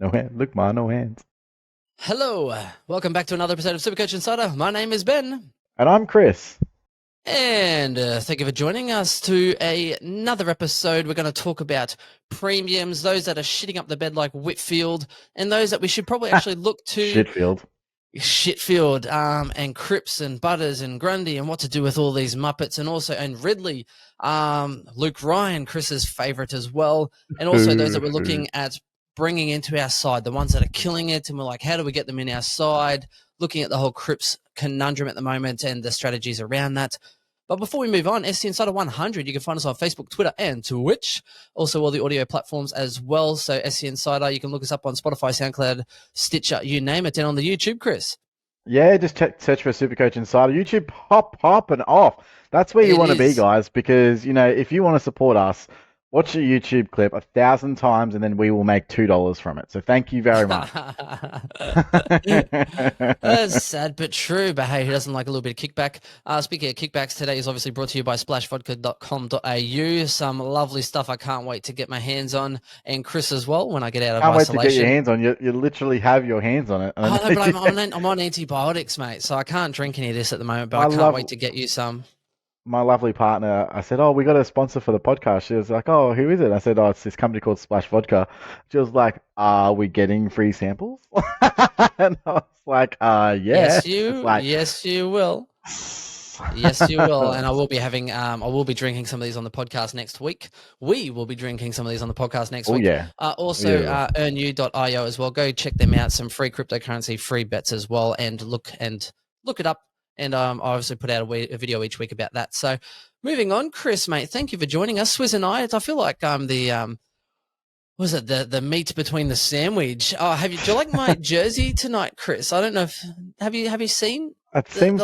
No hand. Look, Ma, no hands. Hello, welcome back to another episode of Supercoach Insider. My name is Ben, And I'm Chris. and thank you for joining us to another episode. We're going to talk about premiums, those that are shitting up the bed like Whitfield, and those that we should probably actually look to Shitfield. Shitfield, and Cripps and Butters and Grundy, and what to do with all these Muppets, and Ridley, Luke Ryan, Chris's favourite as well, and also those that we're looking at bringing into our side, the ones that are killing it, and we're like, how do we get them in our side? Looking at the whole Cripps conundrum at the moment and the strategies around that. But before we move on, SC Insider 100, you can find us on Facebook, Twitter, and Twitch. Also, all the audio platforms as well. So, SC Insider, you can look us up on Spotify, SoundCloud, Stitcher, you name it. And on the YouTube, Chris. Yeah, just search for Supercoach Insider. YouTube, pop and off. That's where you want to be, guys, because, if you want to support us, watch a YouTube clip 1,000 times and then we will make $2 from it. So thank you very much. That's sad but true. But hey, who doesn't like a little bit of kickback? Speaking of kickbacks, today is obviously brought to you by splashvodka.com.au. Some lovely stuff I can't wait to get my hands on. And Chris as well when I get out of isolation. Can't wait to get your hands on. You literally have your hands on it. Oh, no, but I'm on antibiotics, mate. So I can't drink any of this at the moment, but I can't wait to get you some. My lovely partner, I said, "Oh, we got a sponsor for the podcast." She was like, "Oh, who is it?" I said, "Oh, it's this company called Splash Vodka." She was like, "Are we getting free samples?" And I was like, yeah." Yes, yes, you will. Yes, you will. And I will be drinking some of these on the podcast next week. We will be drinking some of these on the podcast next week. Yeah. Also, earnu.io as well. Go check them out. Some free cryptocurrency, free bets as well. And look it up. And I obviously put out a video each week about that. So moving on, Chris, mate, thank you for joining us. Swizz and I feel like I'm the the meat between the sandwich. Oh, do you like my jersey tonight, Chris? I don't know if have you seen it seems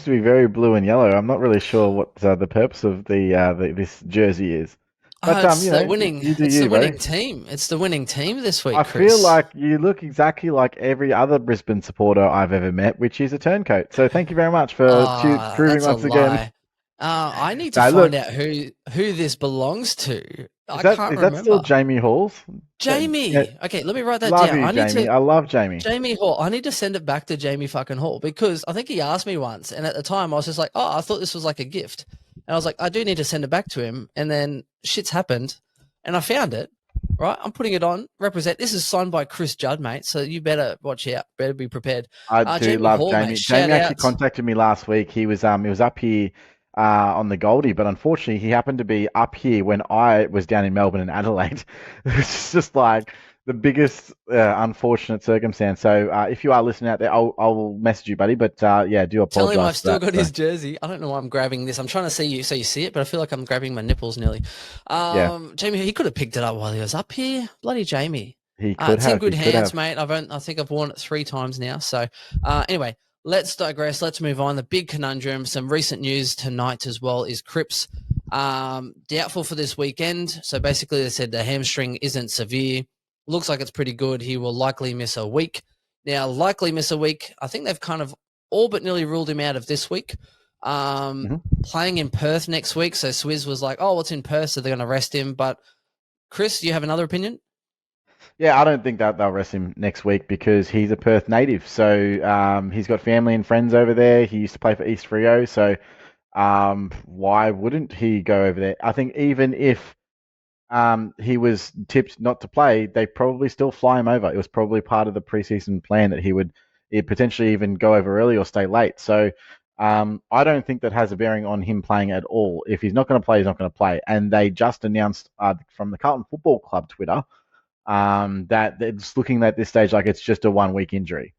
to be very blue and yellow. I'm not really sure what the purpose of this jersey is. But it's the winning team. It's the winning team this week, Chris. I feel like you look exactly like every other Brisbane supporter I've ever met, which is a turncoat. So thank you very much for proving once again. I need to find out who this belongs to. I can't remember. Is that still Jamie Hall's? Jamie. Okay, let me write that down. I love Jamie. Jamie Hall. I need to send it back to Jamie fucking Hall because I think he asked me once, and at the time I was just like, oh, I thought this was like a gift. And I was like, I do need to send it back to him. And then shit's happened and I found it, right? I'm putting it on, represent. This is signed by Chris Judd, mate. So you better watch out. Better be prepared. I do love Hall, Jamie. Jamie actually contacted me last week. He was up here on the Goldie, but unfortunately he happened to be up here when I was down in Melbourne and Adelaide. It's just like the biggest unfortunate circumstance. So if you are listening out there, I'll message you, buddy. But do apologize. Tell him I've still got his jersey. I don't know why I'm grabbing this. I'm trying to see you so you see it, but I feel like I'm grabbing my nipples nearly. Jamie, he could have picked it up while he was up here. Bloody Jamie. He could have. It's in good hands, mate. I think I've worn it 3 times now. So anyway, let's digress. Let's move on. The big conundrum, some recent news tonight as well, is Cripps doubtful for this weekend. So basically they said the hamstring isn't severe. Looks like it's pretty good. He will likely miss a week. Now, likely miss a week. I think they've kind of all but nearly ruled him out of this week. Playing in Perth next week. So Swizz was like, oh, what's in Perth? So they're going to rest him. But Chris, do you have another opinion? Yeah, I don't think that they'll rest him next week because he's a Perth native. So he's got family and friends over there. He used to play for East Freo. So why wouldn't he go over there? I think even if he was tipped not to play, they probably still fly him over. It was probably part of the preseason plan that he would potentially even go over early or stay late. So I don't think that has a bearing on him playing at all. If he's not going to play, he's not going to play. And they just announced from the Carlton Football Club Twitter that it's looking at this stage like it's just a 1-week injury.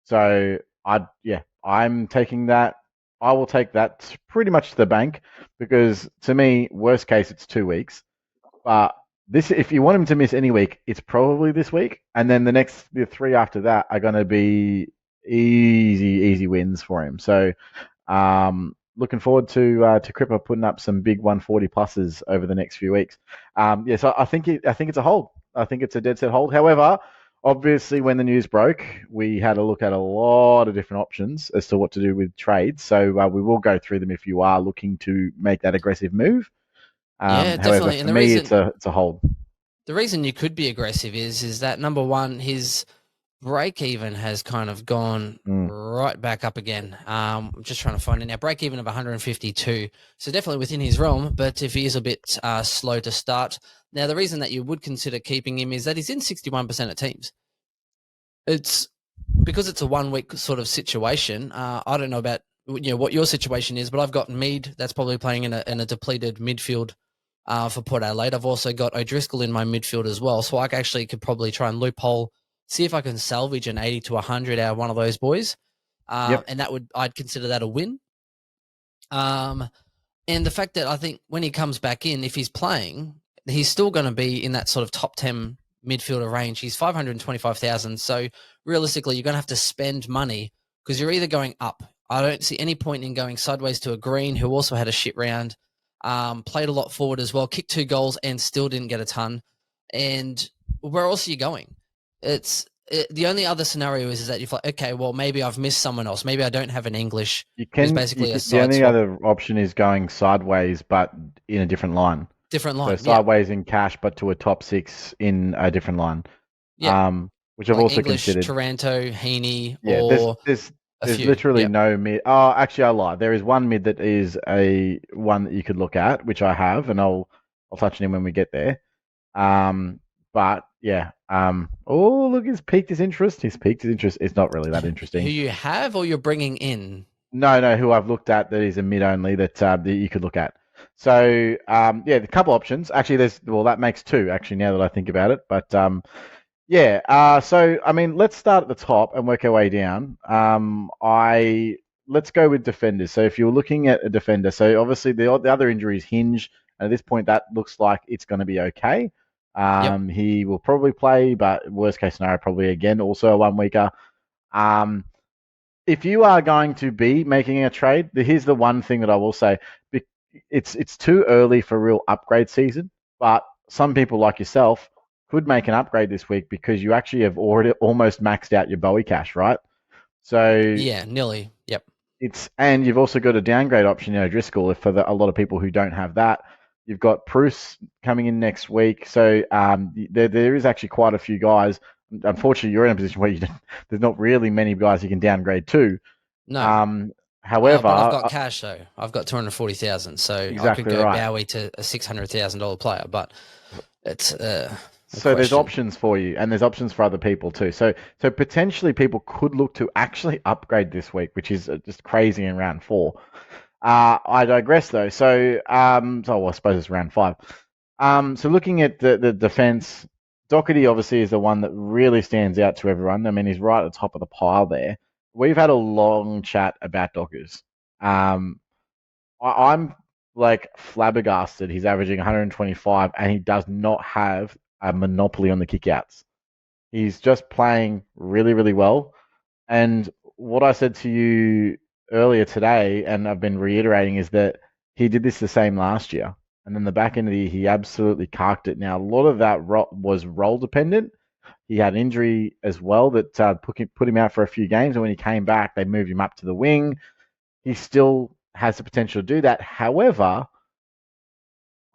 So I'm taking that. I will take that pretty much to the bank because to me, worst case, it's 2 weeks. But if you want him to miss any week, it's probably this week, and then the 3 after that are going to be easy wins for him. So, looking forward to Cripper putting up some big 140 pluses over the next few weeks. So I think it's a hold. I think it's a dead set hold. However, obviously, when the news broke, we had a look at a lot of different options as to what to do with trades. So we will go through them if you are looking to make that aggressive move. Yeah, however, definitely. For me, it's a hold. The reason you could be aggressive is that, number one, his break even has kind of gone right back up again. I'm just trying to find it now. Break even of 152. So definitely within his realm, but if he is a bit slow to start. Now, the reason that you would consider keeping him is that he's in 61% of teams. It's because it's a 1 week sort of situation. I don't know about what your situation is, but I've got Mead that's probably playing in a depleted midfield for Port Adelaide. I've also got O'Driscoll in my midfield as well, so I actually could probably try and loophole, see if I can salvage an 80 to 100 out of one of those boys, and I'd consider that a win. And the fact that I think when he comes back in, if he's playing, he's still going to be in that sort of top 10 midfielder range. He's 525,000. So realistically, you're going to have to spend money because you're either going up. I don't see any point in going sideways to a Green, who also had a shit round, played a lot forward as well, kicked 2 goals and still didn't get a ton. And where else are you going? The only other scenario is that you're like, okay, well, maybe I've missed someone else. Maybe I don't have an English. The only other option is going sideways, but in a different line. Different line. So sideways in cash, but to a top 6 in a different line. Yeah. Which I've also English, considered. Taranto, Heaney, or there's literally no mid. Oh, actually, I lied. There is one mid that is one that you could look at, which I have, and I'll touch on him when we get there. But yeah. Oh, look, he's piqued his interest. It's not really that interesting. Who you have or you're bringing in? No, who I've looked at that is a mid only that you could look at. So a couple options. Actually, that makes 2 actually now that I think about it. But so I mean, let's start at the top and work our way down. Let's go with defenders. So if you're looking at a defender, so obviously the other injury is Hinge, and at this point that looks like it's going to be okay. He will probably play, but worst case scenario, probably again also a 1 weeker. If you are going to be making a trade, here's the one thing that I will say. It's too early for real upgrade season, but some people like yourself could make an upgrade this week because you actually have already almost maxed out your Bowie cash, right? So yeah, nearly. Yep. And you've also got a downgrade option in O'Driscoll for a lot of people who don't have that. You've got Bruce coming in next week, so there is actually quite a few guys. Unfortunately, you're in a position where there's not really many guys you can downgrade to. No. However, but I've got cash though. I've got 240,000, so exactly I could go right. Bowie to a $600,000 player. But it's so there's options for you, and there's options for other people too. So potentially people could look to actually upgrade this week, which is just crazy in round 4. I digress though. So I suppose it's round 5. So looking at the defense, Docherty obviously is the one that really stands out to everyone. I mean, he's right at the top of the pile there. We've had a long chat about Dockers. I'm like flabbergasted. He's averaging 125, and he does not have a monopoly on the kickouts. He's just playing really, really well. And what I said to you earlier today, and I've been reiterating, is that he did this the same last year. And then the back end of the year, he absolutely carked it. Now, a lot of that was role dependent. He had an injury as well that put him out for a few games. And when he came back, they moved him up to the wing. He still has the potential to do that. However,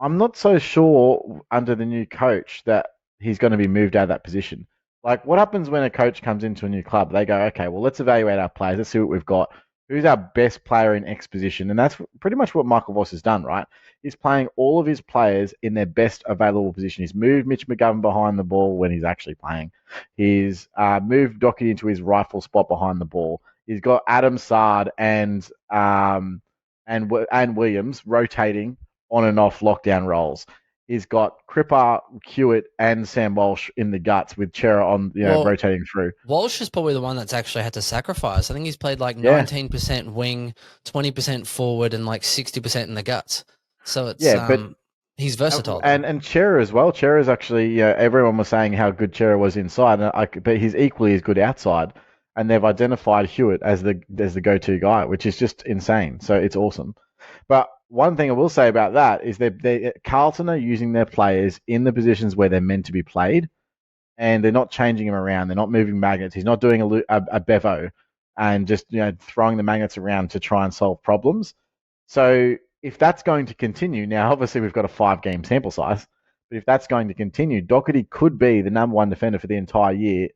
I'm not so sure under the new coach that he's going to be moved out of that position. Like, what happens when a coach comes into a new club? They go, okay, well, let's evaluate our players. Let's see what we've got. Who's our best player in X position? And that's pretty much what Michael Voss has done, right? He's playing all of his players in their best available position. He's moved Mitch McGovern behind the ball when he's actually playing. He's moved Docherty into his rightful spot behind the ball. He's got Adam Sard and Williams rotating on and off lockdown roles. He's got Cripper, Hewitt, and Sam Walsh in the guts with Chera on, rotating through. Walsh is probably the one that's actually had to sacrifice. I think he's played like 19% wing, 20% forward, and like 60% in the guts. So it's but he's versatile. And Chera as well. Chera's actually, everyone was saying how good Chera was inside, but he's equally as good outside. And they've identified Hewitt as the go-to guy, which is just insane. So it's awesome. But one thing I will say about that is Carlton are using their players in the positions where they're meant to be played, and they're not changing them around. They're not moving magnets. He's not doing a bevo and just throwing the magnets around to try and solve problems. So if that's going to continue, now obviously we've got a 5-game sample size, But if that's going to continue, Docherty could be the number one defender for the entire year,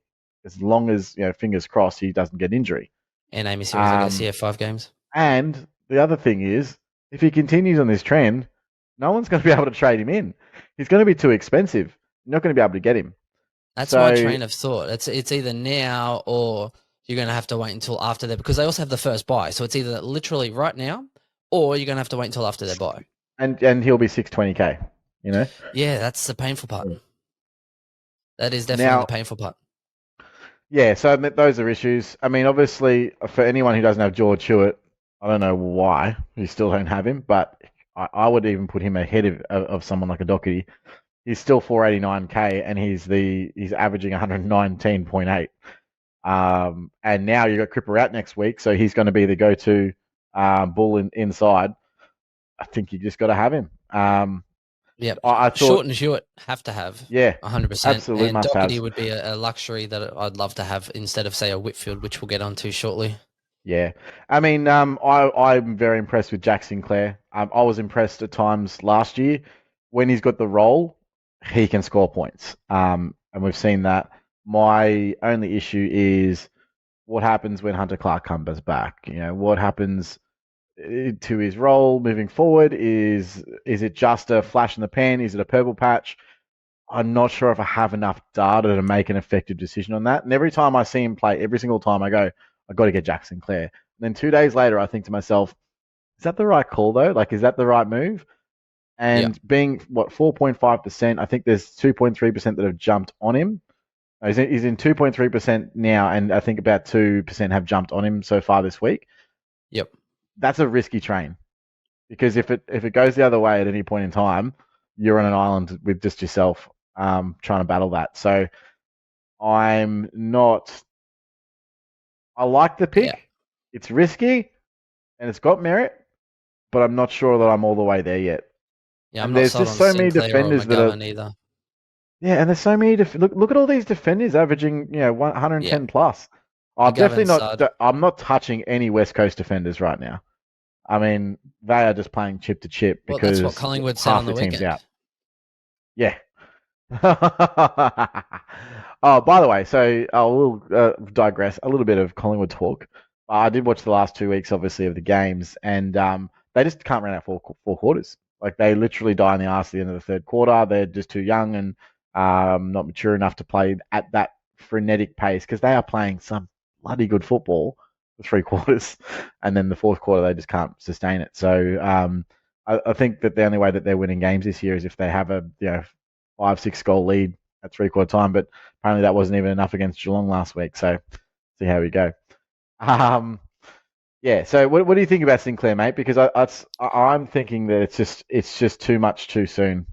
as long as, fingers crossed, he doesn't get injury. And Amy Series, I guess, 5 games. And the other thing is, if he continues on this trend, no one's going to be able to trade him in. He's going to be too expensive. You're not going to be able to get him. That's my train of thought. It's either now or you're going to have to wait until after that, because they also have the first buy. So it's either literally right now or you're going to have to wait until after their buy. And he'll be 620K, Yeah, that's the painful part. That is definitely the painful part. Yeah, so those are issues. I mean, obviously, for anyone who doesn't have George Hewitt, I don't know why you still don't have him, but I would even put him ahead of someone like a Docherty. He's still 489K, and he's averaging 119.8. And now you've got Cripper out next week, so he's going to be the go-to bull inside. I think you just got to have him. Yeah, I thought Short and Hewitt have to have. Yeah, 100%. Absolutely, and Docherty would be a luxury that I'd love to have instead of, say, a Whitfield, which we'll get onto shortly. Yeah, I mean, I'm very impressed with Jack Sinclair. I was impressed at times last year when he's got the role, he can score points. And we've seen that. My only issue is what happens when Hunter Clark comes back. What happens to his role moving forward? Is it just a flash in the pan? Is it a purple patch? I'm not sure if I have enough data to make an effective decision on that. And every time I see him play, every single time I go, I've got to get Jack Sinclair. And then 2 days later, I think to myself, is that the right call though? Like, is that the right move? And being 4.5%, I think there's 2.3% that have jumped on him. He's in 2.3% now, and I think about 2% have jumped on him so far this week. Yep. That's a risky train, because if it goes the other way at any point in time, you're on an island with just yourself trying to battle that. So I like the pick. Yeah. It's risky and it's got merit, but I'm not sure that I'm all the way there yet. Yeah, there's just so many defenders that are either. Yeah, and there's so many. Look at all these defenders averaging 110 plus. I'm definitely not. I'm not touching any West Coast defenders right now. I mean, they are just playing chip to chip because that's what Collingwood said on the team's weekend. Out. Yeah. Oh, by the way, so I will digress a little bit of Collingwood talk. I did watch the last 2 weeks, obviously, of the games, and they just can't run out four quarters. Like, they literally die in the arse at the end of the third quarter. They're just too young and not mature enough to play at that frenetic pace, because they are playing some bloody good football for 3 quarters, and then the fourth quarter they just can't sustain it. So I think that the only way that they're winning games this year is if they have a 5-6 goal lead at 3/4 time, but apparently that wasn't even enough against Geelong last week. So see how we go. Yeah. So what do you think about Sinclair, mate? Because I'm thinking that it's just too much too soon.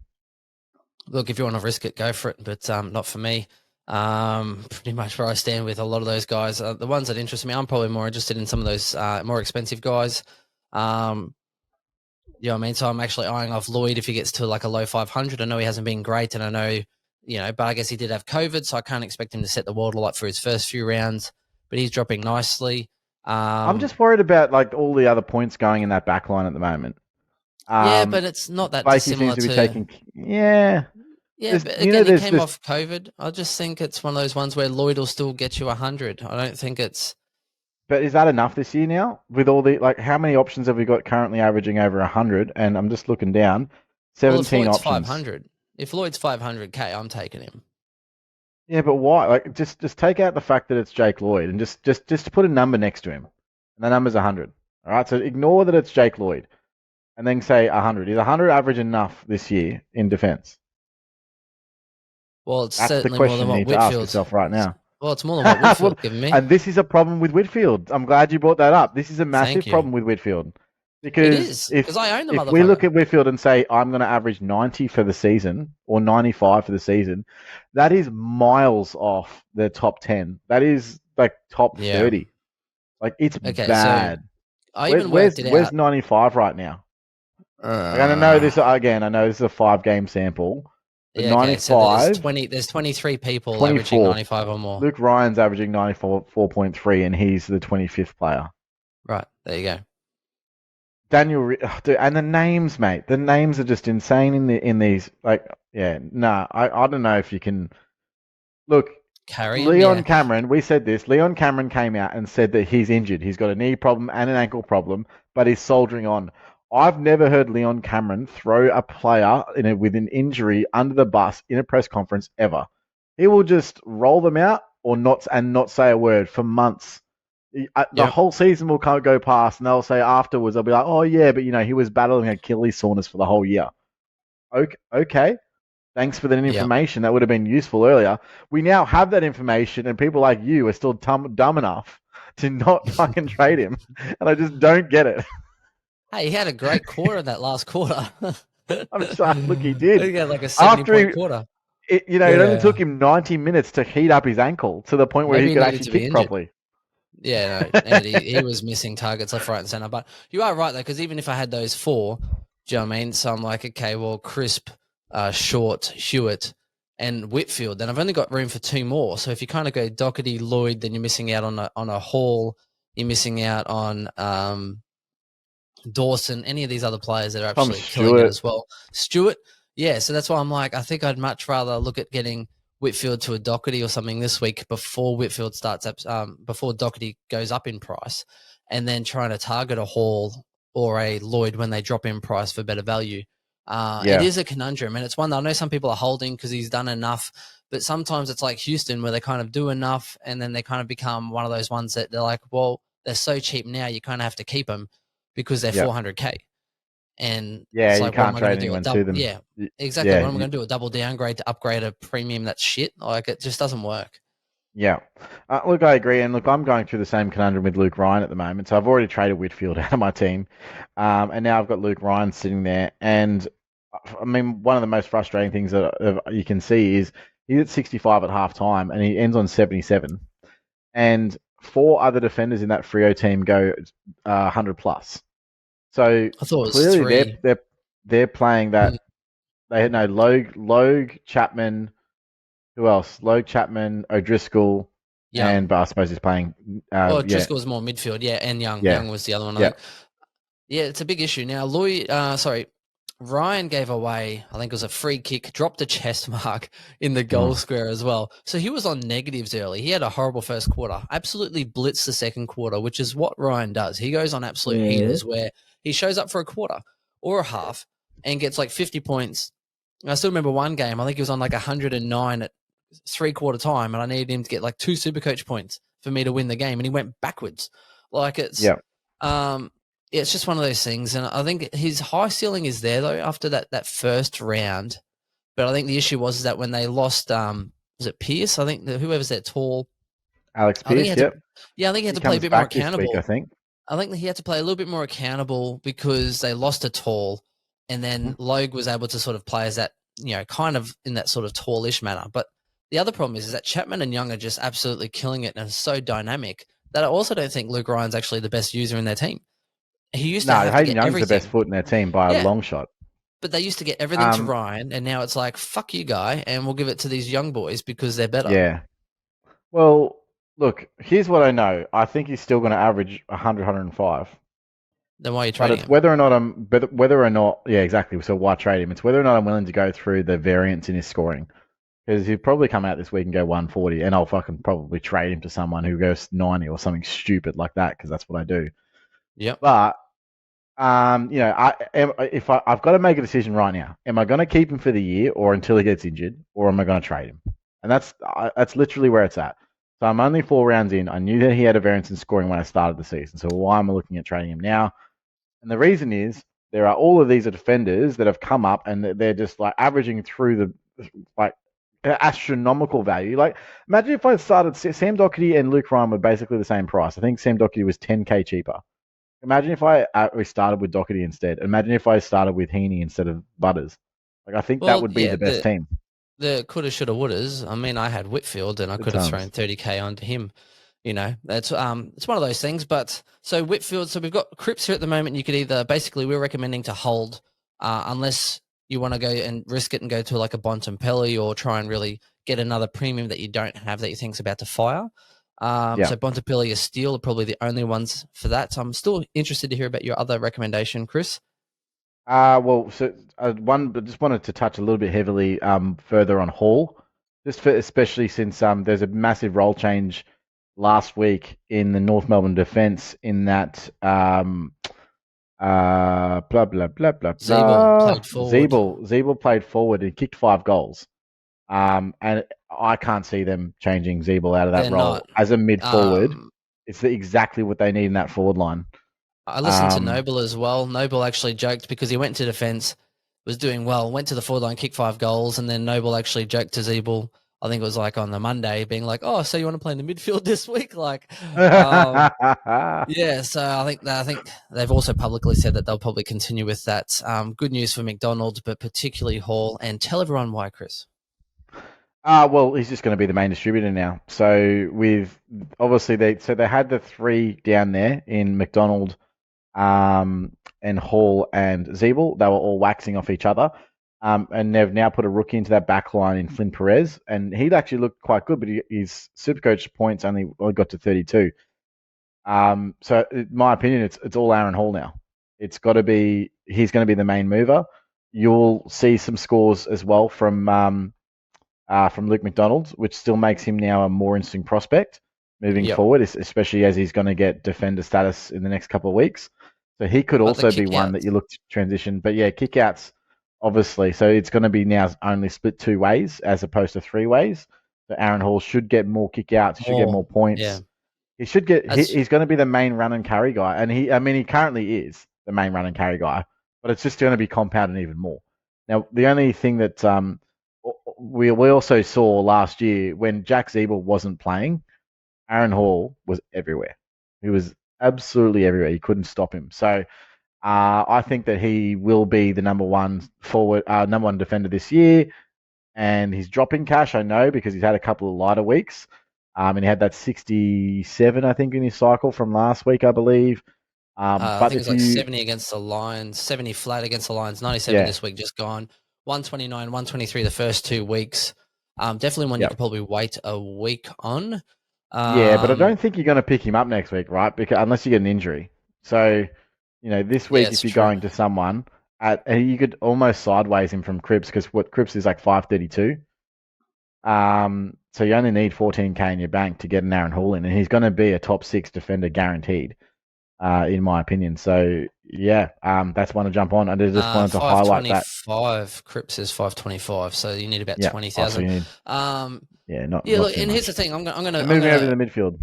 Look, if you want to risk it, go for it, but not for me. Pretty much where I stand with a lot of those guys. The ones that interest me, I'm probably more interested in some of those more expensive guys. I mean? So I'm actually eyeing off Lloyd if he gets to like a low 500. I know he hasn't been great, and I know, but I guess he did have COVID, so I can't expect him to set the world alight for his first few rounds, but he's dropping nicely. I'm just worried about like all the other points going in that back line at the moment. Yeah, but it's not that dissimilar seems to be taking. Yeah. Yeah, but again, he came off COVID. I just think it's one of those ones where Lloyd will still get you 100. I don't think it's... But is that enough this year now? With all the, how many options have we got currently averaging over 100? And I'm just looking down, 17 options. 500. If Lloyd's 500K, I'm taking him. Yeah, but why? Like, just take out the fact that it's Jake Lloyd and just put a number next to him. And the number's 100. All right, so ignore that it's Jake Lloyd. And then say 100. Is 100 average enough this year in defence? Well, it's certainly more than what Whitfield... ask yourself right now. Well, it's more than what Whitfield given me. And this is a problem with Whitfield. I'm glad you brought that up. This is a massive problem with Whitfield. Because because I own the motherfucker. If we look at Whitfield and say, I'm going to average 90 for the season, or 95 for the season, that is miles off the top 10. That is like top 30. Like, it's bad. So I even worked it out. Where's 95 right now? And I know this, again, I know this is a 5-game sample. But 95. So there's 23 people 24. Averaging 95 or more. Luke Ryan's averaging 94.3, and he's the 25th player. Right, there you go. Dude, and the names, mate. The names are just insane in these. Like, yeah, nah. I don't know if you can look. Carry him, Leon yeah. Cameron, we said this. Leon Cameron came out and said that he's injured. He's got a knee problem and an ankle problem, but he's soldiering on. I've never heard Leon Cameron throw a player with an injury under the bus in a press conference ever. He will just roll them out or not say a word for months. The Yep. whole season will go past, and they'll say afterwards, they'll be like, "Oh yeah, but he was battling Achilles soreness for the whole year." Okay. Thanks for that Yep. information. That would have been useful earlier. We now have that information, and people like you are still dumb enough to not fucking trade him. And I just don't get it. Hey, he had a great quarter that last quarter. I'm sorry. Look, he did. He had like a After 70-point quarter. it only took Yeah. him 90 minutes to heat up his ankle to the point where Maybe he he could needed actually to be kick injured. properly. Yeah, no, and he was missing targets left, right, and center. But you are right, though, because even if I had those four, do you know what I mean? So I'm like, okay, well, Crisp, Short, Hewitt, and Whitfield, then I've only got room for two more. So if you kind of go Docherty, Lloyd, then you're missing out on a Hall. You're missing out on Dawson, any of these other players that are Tom absolutely killing it Stewart. as well. Stewart, yeah. So that's why I'm like, I think I'd much rather look at getting Whitfield to a Docherty or something this week before Whitfield starts up, before Docherty goes up in price, and then trying to target a Hall or a Lloyd when they drop in price for better value. It Yeah. is a conundrum, and it's one that I know some people are holding because he's done enough, but sometimes it's like Houston where they kind of do enough, and then they kind of become one of those ones that they're like, well, they're so cheap now, you kind of have to keep them because they're Yeah. 400K. And Yeah, it's you like, what am can't I going trade to do? A anyone to double? them. Yeah, exactly. Yeah, What am I going to do? A double downgrade to upgrade a premium that's shit? Like, it just doesn't work. yeah. Look, I agree. And look, I'm going through the same conundrum with Luke Ryan at the moment. So I've already traded Whitfield out of my team. And now I've got Luke Ryan sitting there. And I mean, one of the most frustrating things that you can see is he's at 65 at half time and he ends on 77. And four other defenders in that Frio team go 100 plus. So I thought it was clearly three. they're playing Mm, that. They had no Logue, Chapman. Who else? Logue, Chapman, O'Driscoll, Young. and but I suppose he's playing. Well, Yeah, Driscoll was more midfield, yeah, and Young. yeah, Young was the other one, I yeah. think. Yeah, it's a big issue. Now, Ryan gave away, I think it was a free kick, dropped a chest mark in the goal Mm. square as well. So he was on negatives early. He had a horrible first quarter, absolutely blitzed the second quarter, which is what Ryan does. He goes on absolute heaters where he shows up for a quarter or a half and gets like 50 points. I still remember one game, I think he was on like 109 at 3/4 time, and I needed him to get like 2 Supercoach points for me to win the game, and he went backwards. Like Yeah, um, it's just one of those things, and I think his high ceiling is there though after that first round. But I think the issue was that when they lost, was it Pierce? I think whoever's that tall, Alex I think he Pearce. had to, Yep, yeah, I think he had he to play a comes bit more back this week, I accountable. think. I think that he had to play a little bit more accountable because they lost a tall, and Mhm. then Logue was able to sort of play as that, kind of in that sort of tallish manner. But the other problem is that Chapman and Young are just absolutely killing it and are so dynamic that I also don't think Luke Ryan's actually the best user in their team. He used to No, have to Hayden get Young's the best everything. foot in their team by a Yeah, long shot. but they used to get everything to Um, Ryan, and now it's like, fuck you, guy, and we'll give it to these young boys because they're better. yeah. Well, look, here's what I know. I think he's still going to average 100, 105. Then why are you But trading it's him? whether or not, yeah, exactly. So why trade him? It's whether or not I'm willing to go through the variance in his scoring. Because he'll probably come out this week and go 140, and I'll fucking probably trade him to someone who goes 90 or something stupid like that, because that's what I do. Yep. But I've got to make a decision right now. Am I going to keep him for the year or until he gets injured, or am I going to trade him? And that's literally where it's at. So I'm only 4 rounds in. I knew that he had a variance in scoring when I started the season. So why am I looking at trading him now? And the reason is there are all of these defenders that have come up and they're just like averaging through the like astronomical value. Like imagine if I started Sam Docherty and Luke Ryan were basically the same price. I think Sam Docherty was 10k cheaper. Imagine if we started with Docherty instead. Imagine if I started with Heeney instead of Butters. Like I think that Well, would be yeah, the best team. the coulda, shoulda, wouldas. I mean, I had Whitfield, and I Good could have times. thrown 30K onto him. That's it's one of those things. But so Whitfield, so we've got Cripps here at the moment. You could either basically we're recommending to hold, unless you want to go and risk it and go to like a Bontempelli or try and really get another premium that you don't have that you think's about to fire. Yeah. So Bontempelli or Steele are probably the only ones for that. So I'm still interested to hear about your other recommendation, Chris. But just wanted to touch a little bit heavily further on Hall, especially since there's a massive role change last week in the North Melbourne defence in that blah blah blah blah Zeeble blah. played forward. Zeeble played forward and kicked 5 goals. And I can't see them changing Zeeble out of that They're not. role as a mid forward. Um, It's exactly what they need in that forward line. I listened to Um, Noble as well. Noble actually joked because he went to defence, was doing well, went to the forward line, kicked 5 goals, and then Noble actually joked to Zeeble. I think it was like on the Monday, being like, "Oh, so you want to play in the midfield this week?" Like, yeah. So I think they've also publicly said that they'll probably continue with that. Good news for McDonald, but particularly Hall. And tell everyone why, Chris. well, he's just going to be the main distributor now. So with obviously they had the three down there in McDonald, and Hall and Zeeble. They were all waxing off each other. And they've now put a rookie into that back line in Flynn Perez, and he'd actually looked quite good, but his Supercoach points only got to 32. So in my opinion, it's all Aaron Hall now. It's got to be he's going to be the main mover. You'll see some scores as well from Luke McDonald, which still makes him now a more interesting prospect moving Yep. forward, especially as he's going to get defender status in the next couple of weeks. So he could But the also be kick one out. that you look to transition. But yeah, kickouts, obviously. So it's going to be now only split 2 ways as opposed to 3 ways. So Aaron Hall should get more kickouts. He should get more Yeah. points. He should get. As He's going to be the main run and carry guy, and he currently is the main run and carry guy. But it's just going to be compounded even more. Now, the only thing that we also saw last year when Jack Zeeble wasn't playing, Aaron Hall was everywhere. He was absolutely everywhere. You couldn't stop him. So I think that he will be the number one forward, number one defender this year. And he's dropping cash, I know, because he's had a couple of lighter weeks. And he had that 67, I think, in his cycle from last week, I believe. I But think it was if like you, 70 against the Lions, 70 flat against the Lions, 97 yeah, this week, just gone. 129, 123 the first 2 weeks. Definitely one you yeah, could probably wait a week on. yeah, but I Um, don't think you're going to pick him up next week, right? Because unless you get an injury. So, this yeah, week, it's if you're true. going to someone and you could almost sideways him from Cripps because what Cripps is like 532. So you only need 14K in your bank to get an Aaron Hall in, and he's going to be a top 6 defender guaranteed, in my opinion. So yeah, that's one to jump on. I just wanted to highlight that. 525. Cripps is 525, so you need about Yeah. Oh, so 20,000. you need, Um, yeah, not yeah, look, too and here's much. the thing. So I'm moving over gonna to the midfield.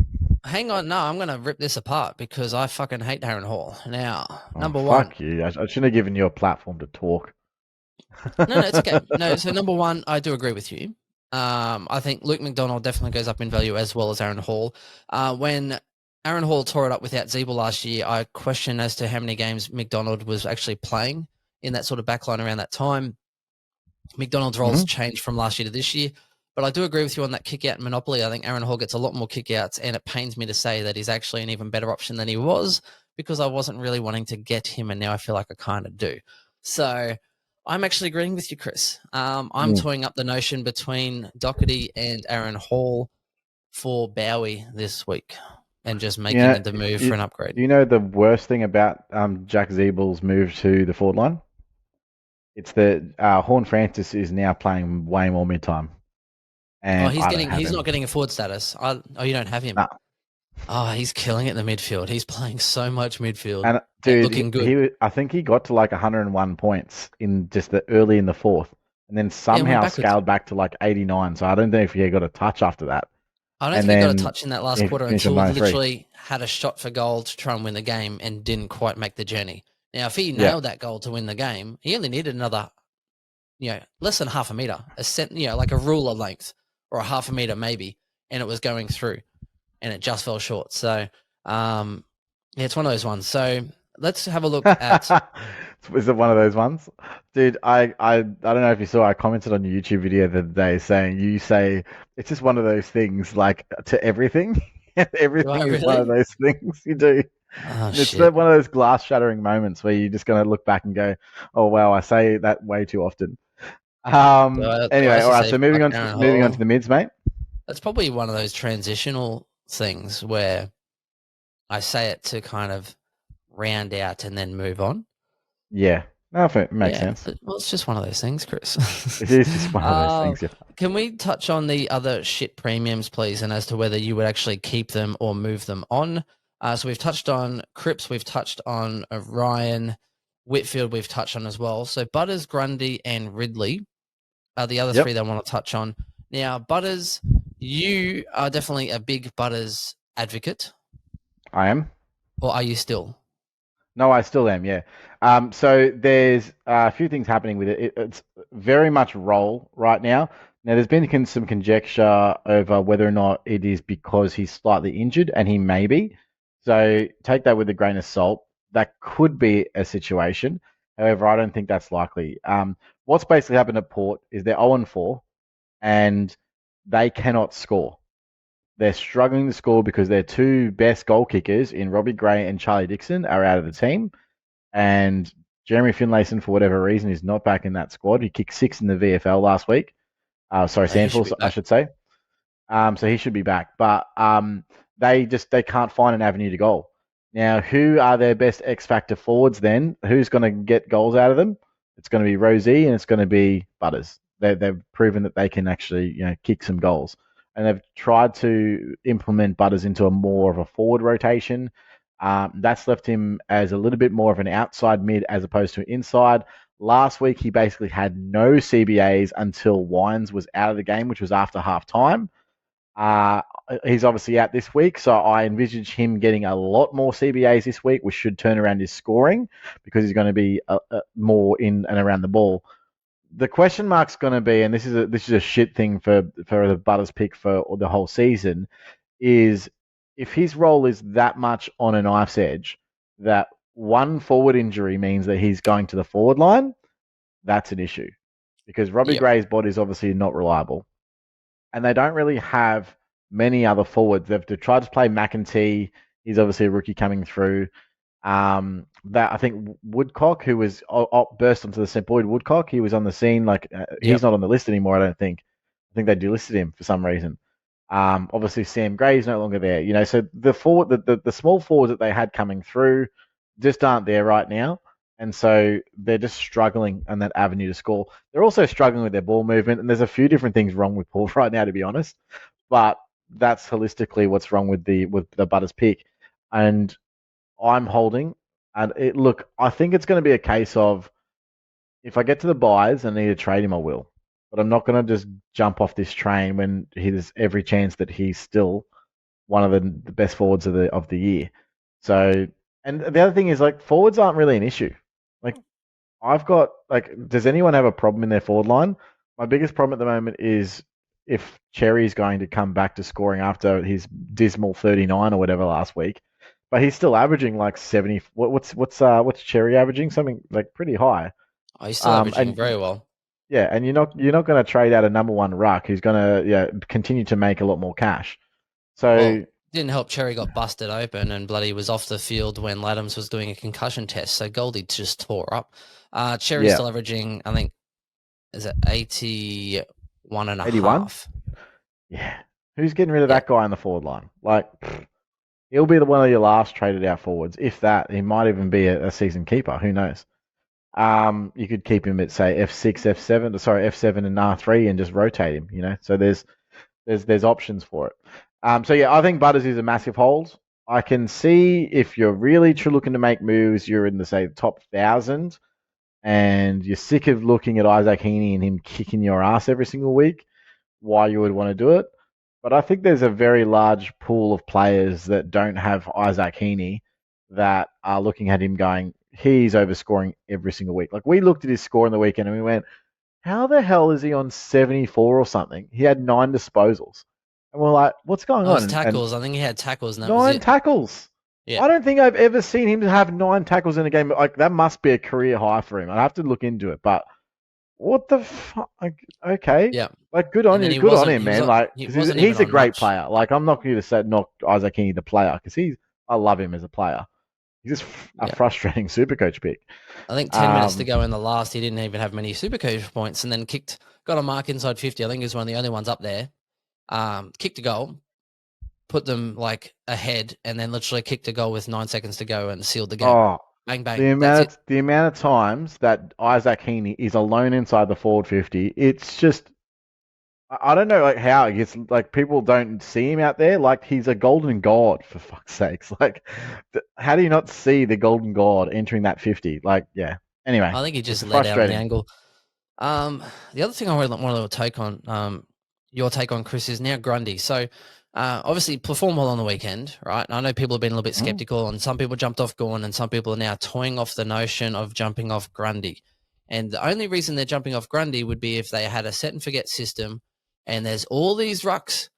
hang on. No, I'm gonna rip this apart because I fucking hate Darren Hall. Now, Oh, number one, fuck you. I shouldn't have given you a platform to talk. no, it's okay. No, so number one, I do agree with you. I think Luke McDonald definitely goes up in value as well as Aaron Hall. When Aaron Hall tore it up without Zeeble last year, I question as to how many games McDonald was actually playing in that sort of backline around that time. McDonald's roles Hmm. changed from last year to this year. But I do agree with you on that kick out monopoly. I think Aaron Hall gets a lot more kick outs, and it pains me to say that he's actually an even better option than he was because I wasn't really wanting to get him, and now I feel like I kind of do. So I'm actually agreeing with you, Chris. I'm Mm. toying up the notion between Docherty and Aaron Hall for Bowie this week and just You making know, the move for you, an upgrade. you know the worst thing about Jack Zeebel's move to the forward line? It's that Horn Francis is now playing way more mid time, Oh, and I don't have he's not him. getting a forward status. You don't have him. Nah. Oh, he's killing it in the midfield. He's playing so much midfield And and dude, looking good. I think he got to like 101 points in just the early in the fourth, and then Yeah, went somehow backwards. scaled back to like 89. So I don't think if he got a touch after that, I don't and think he got a then touch in that last he quarter finished on until 93. literally had a shot for goal to try and win the game and didn't quite make the journey. Now, if he Yeah. nailed that goal to win the game, he only needed another, less than half a meter, like a ruler length or a half a meter maybe, and it was going through, and it just fell short. So, yeah, it's one of those ones. So let's have a look at. Is it one of those ones? Dude, I don't know if you saw, I commented on your YouTube video the other day saying you say it's just one of those things like to everything. Do I Everything is one of really? those things you do. Oh It's shit! one of those glass shattering moments where you're just going to look back and go, oh, wow, I say that way too often. Do I Anyway, all actually right. say So fuck Aaron moving on to Hall? the mids, mate. That's probably one of those transitional things where I say it to kind of round out and then move on. Yeah. No, it makes sense. Well, it's just one of those things, Chris. It is just one of those things. Yeah. Can we touch on the other shit premiums, please, and as to whether you would actually keep them or move them on? So we've touched on Cripps, we've touched on Ryan, Whitfield, we've touched on as well. So Butters, Grundy, and Ridley are the other three that I want to touch on. Now, Butters, you are definitely a big Butters advocate. I am. Or are you still? No, I still am, yeah. So there's a few things happening with it. It's very much roll right now. Now, there's been some conjecture over whether or not it is because he's slightly injured, and he may be. So take that with a grain of salt. That could be a situation. However, I don't think that's likely. What's basically happened at Port is they're 0-4, and they cannot score. They're struggling to score because their two best goal kickers in Robbie Gray and Charlie Dixon are out of the team. And Jeremy Finlayson, for whatever reason, is not back in that squad. He kicked 6 in the VFL last week. Sandford, I should say. So he should be back. But they can't find an avenue to goal. Now, who are their best X Factor forwards then? Who's going to get goals out of them? It's going to be Rosie and it's going to be Butters. They've proven that they can actually kick some goals. And they've tried to implement Butters into a more of a forward rotation. That's left him as a little bit more of an outside mid as opposed to inside. Last week, he basically had no CBAs until Wines was out of the game, which was after half time. He's obviously out this week, so I envisage him getting a lot more CBAs this week, which should turn around his scoring because he's going to be more in and around the ball. The question mark's going to be, and this is a shit thing for the Butters pick for the whole season, is if his role is that much on a knife's edge that one forward injury means that he's going to the forward line, that's an issue because Robbie Gray's body is obviously not reliable, and they don't really have many other forwards. They've tried to play McEntee. He's obviously a rookie coming through. That I think Woodcock, who was burst onto the St. Boyd Woodcock, he was on the scene. He's not on the list anymore. I don't think. I think they delisted him for some reason. Obviously Sam Gray's no longer there. So the forward, the small forwards that they had coming through, just aren't there right now, and so they're just struggling on that avenue to score. They're also struggling with their ball movement, and there's a few different things wrong with Paul right now, to be honest. But that's holistically what's wrong with the Butters pick, and I'm holding. And I think it's going to be a case of if I get to the buys and need to trade him, I will. But I'm not going to just jump off this train when there's every chance that he's still one of the best forwards of the year. So, and the other thing is forwards aren't really an issue. Does anyone have a problem in their forward line? My biggest problem at the moment is if Cherry's going to come back to scoring after his dismal 39 or whatever last week. But he's still averaging 70. What's Cherry averaging? Something pretty high. Oh, he's still averaging very well. Yeah, and you're not going to trade out a number one ruck who's going to continue to make a lot more cash. So didn't help. Cherry got busted open and bloody was off the field when Laddams was doing a concussion test. So Goldie just tore up. Cherry's still averaging, I think, is it 81 and a 81? Half? Yeah. Who's getting rid of that guy on the forward line? He'll be one of your last traded out forwards. If that, he might even be a season keeper. Who knows? You could keep him at say F6, F7 and R3 and just rotate him. So there's options for it. I think Butters is a massive hold. I can see if you're really looking to make moves, you're in the top 1,000, and you're sick of looking at Isaac Heeney and him kicking your ass every single week, why you would want to do it. But I think there's a very large pool of players that don't have Isaac Heeney that are looking at him going, he's overscoring every single week. We looked at his score in the weekend and we went, how the hell is he on 74 or something? He had 9 disposals. And we're like, what's going on? Tackles. I think he had tackles. And that 9 tackles. Yeah. I don't think I've ever seen him have 9 tackles in a game. That must be a career high for him. I'd have to look into it. But what the fuck? Okay. Yeah. Good on you. Good on him, man. He's a great player. I'm not going to say knock Isaac Heeney the player because I love him as a player. He's just a frustrating Supercoach pick. I think 10 minutes to go in the last, he didn't even have many Supercoach points, and then got a mark inside 50. I think he was one of the only ones up there. Kicked a goal, put them like ahead, and then literally kicked a goal with 9 seconds to go and sealed the game. Oh, Bang bang. the That's it. amount of times that Isaac Heeney is alone inside the forward 50, it's just I don't know like how it's like people don't see him out there. Like he's a golden god for fuck's sakes. Like, how do you not see the golden god entering that 50? Like, yeah. Anyway, I think he it's just let out an frustrating. angle. The other thing I want to take on, your take on Chris is now Grundy. So, obviously performed well on the weekend, right? And I know people have been a little bit skeptical, and some people jumped off Gorn, and some people are now toying off the notion of jumping off Grundy. And the only reason they're jumping off Grundy would be if they had a set and forget system, and there's all these rucks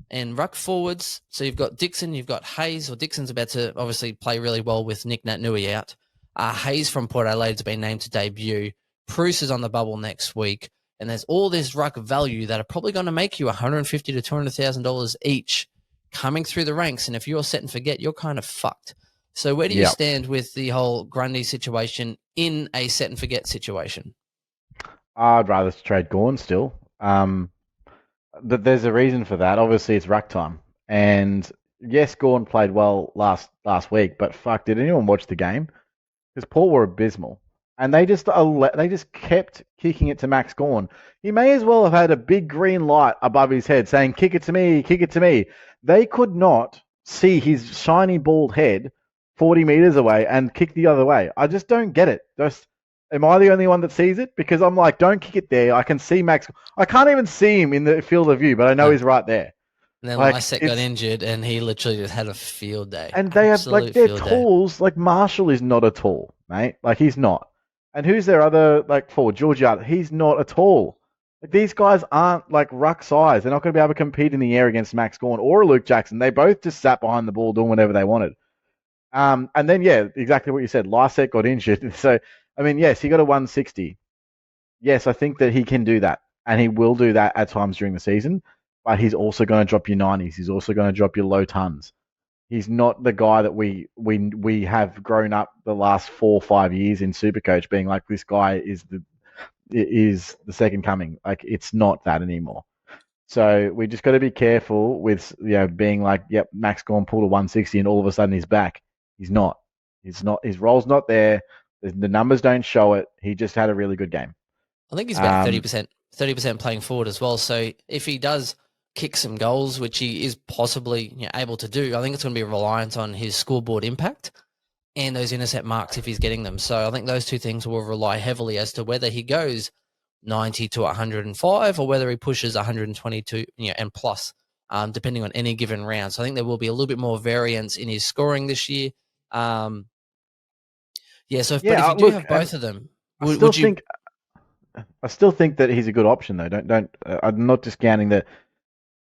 and ruck forwards. So you've got Dixon, you've got Hayes, or Dixon's about to obviously play really well with Nick Nat-Nui out. Hayes from Port Adelaide's been named to debut. Bruce is on the bubble next week, and there's all this ruck value that are probably going to make you $150,000 to $200,000 each coming through the ranks. And if you're set and forget, you're kind of fucked. So where do you stand with the whole Grundy situation in a set and forget situation? I'd rather trade Gorn still. But there's a reason for that. Obviously, it's ruck time, and yes, Gorn played well last week. But fuck, did anyone watch the game? Because Port were abysmal, and they just kept kicking it to Max Gorn. He may as well have had a big green light above his head saying, "Kick it to me, kick it to me." They could not see his shiny bald head 40 meters away and kick the other way. I just don't get it. Am I the only one that sees it? Because I'm like, don't kick it there. I can see Max. I can't even see him in the field of view, but I know he's right there. And then Lysette got injured, and he literally just had a field day. And they have like their tools. Like Marshall is not at all, mate. Like he's not. And who's their other like forward? Georgiade. He's not at all. Like these guys aren't like ruck size. They're not going to be able to compete in the air against Max Gawn or Luke Jackson. They both just sat behind the ball doing whatever they wanted. And then exactly what you said. Lysette got injured, so. I mean, yes, he got a 160. Yes, I think that he can do that, and he will do that at times during the season. But he's also going to drop your 90s. He's also going to drop your low tons. He's not the guy that we have grown up the last 4 or 5 years in Supercoach being like this guy is the second coming. Like it's not that anymore. So we just got to be careful with being like, yep, Max Gorn pulled a 160 and all of a sudden he's back. He's not. He's not. His role's not there. The numbers don't show it. He just had a really good game. I think he's about 30% playing forward as well. So if he does kick some goals, which he is possibly able to do, I think it's going to be reliant on his scoreboard impact and those intercept marks if he's getting them. So I think those two things will rely heavily as to whether he goes 90 to 105 or whether he pushes 122 and plus, depending on any given round. So I think there will be a little bit more variance in his scoring this year. But if you do have both of them, I still think that he's a good option though. I'm not discounting that